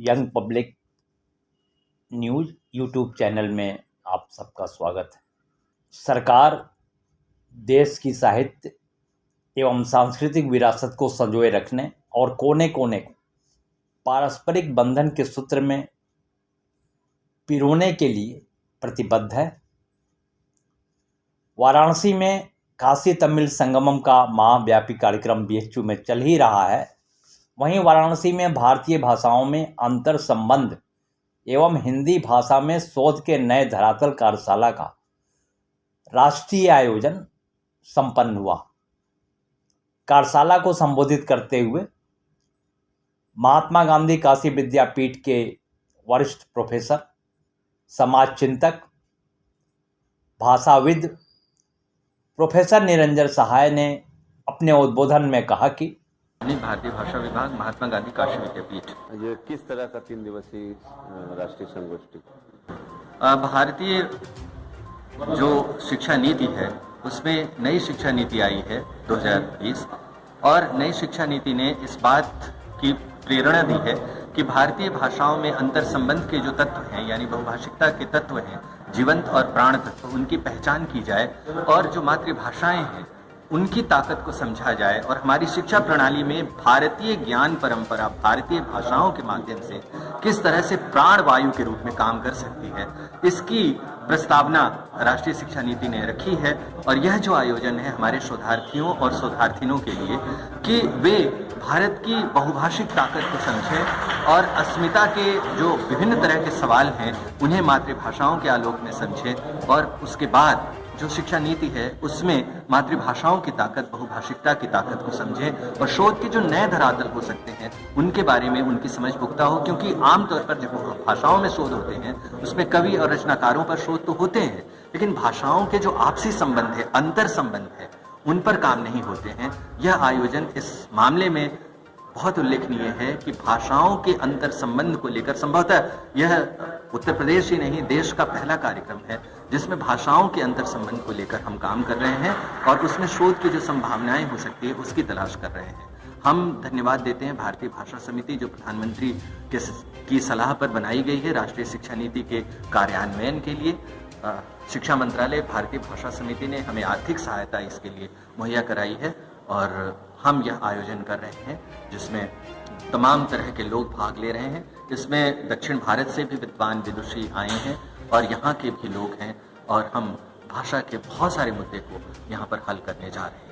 Young public news YouTube channel में आप सबका स्वागत है। सरकार देश की साहित्य एवं सांस्कृतिक विरासत को संजोए रखने और कोने कोने को पारस्परिक बंधन के सूत्र में पिरोने के लिए प्रतिबद्ध है। वाराणसी में काशी तमिल संगमम का महाव्यापी कार्यक्रम BHU में चल ही रहा है। वहीं वाराणसी में भारतीय भाषाओं में अंतर संबंध एवं हिंदी भाषा में शोध के नए धरातल कार्यशाला का राष्ट्रीय आयोजन संपन्न हुआ। कार्यशाला को संबोधित करते हुए महात्मा गांधी काशी विद्यापीठ के वरिष्ठ प्रोफेसर, समाज चिंतक, भाषाविद प्रोफेसर निरंजन सहाय ने अपने उद्बोधन में कहा कि भारतीय भाषा विभाग, महात्मा गांधी काशी विद्यापीठ, ये किस तरह का 3 दिवसीय राष्ट्रीय संगोष्ठी? भारतीय जो शिक्षा नीति है उसमें नई शिक्षा नीति आई है 2020 और नई शिक्षा नीति ने इस बात की प्रेरणा दी है कि भारतीय भाषाओं में अंतर संबंध के जो तत्व हैं यानी बहुभाषिकता के तत्व हैं, जीवंत और प्राण तत्व, उनकी पहचान की जाए और जो मातृभाषाएं हैं उनकी ताकत को समझा जाए और हमारी शिक्षा प्रणाली में भारतीय ज्ञान परंपरा भारतीय भाषाओं के माध्यम से किस तरह से प्राण वायु के रूप में काम कर सकती है, इसकी प्रस्तावना राष्ट्रीय शिक्षा नीति ने रखी है। और यह जो आयोजन है हमारे शोधार्थियों और शोधार्थिनों के लिए कि वे भारत की बहुभाषिक ताकत को समझें और अस्मिता के जो विभिन्न तरह के सवाल हैं उन्हें मातृभाषाओं के आलोक में समझें और उसके बाद जो शिक्षा नीति है उसमें मातृभाषाओं की ताकत, बहुभाषिकता की ताकत को समझें और शोध के जो नए धरातल हो सकते हैं उनके बारे में उनकी समझ पुख्ता हो। क्योंकि आमतौर पर जब भाषाओं में शोध होते हैं उसमें कवि और रचनाकारों पर शोध तो होते हैं, लेकिन भाषाओं के जो आपसी संबंध है, अंतर संबंध है, उन पर काम नहीं होते हैं। यह आयोजन इस मामले में बहुत उल्लेखनीय है कि भाषाओं के अंतर संबंध को लेकर संभवतः यह उत्तर प्रदेश ही नहीं देश का पहला कार्यक्रम है जिसमें भाषाओं के अंतर संबंध को लेकर हम काम कर रहे हैं और उसमें शोध की जो संभावनाएं हो सकती है उसकी तलाश कर रहे हैं। हम धन्यवाद देते हैं भारतीय भाषा समिति जो प्रधानमंत्री की सलाह पर बनाई गई है राष्ट्रीय शिक्षा नीति के कार्यान्वयन के लिए। शिक्षा मंत्रालय, भारतीय भाषा समिति ने हमें आर्थिक सहायता इसके लिए मुहैया कराई है और हम यह आयोजन कर रहे हैं जिसमें तमाम तरह के लोग भाग ले रहे हैं। इसमें दक्षिण भारत से भी विद्वान विदुषी आए हैं और यहाँ के भी लोग हैं और हम भाषा के बहुत सारे मुद्दे को यहाँ पर हल करने जा रहे हैं।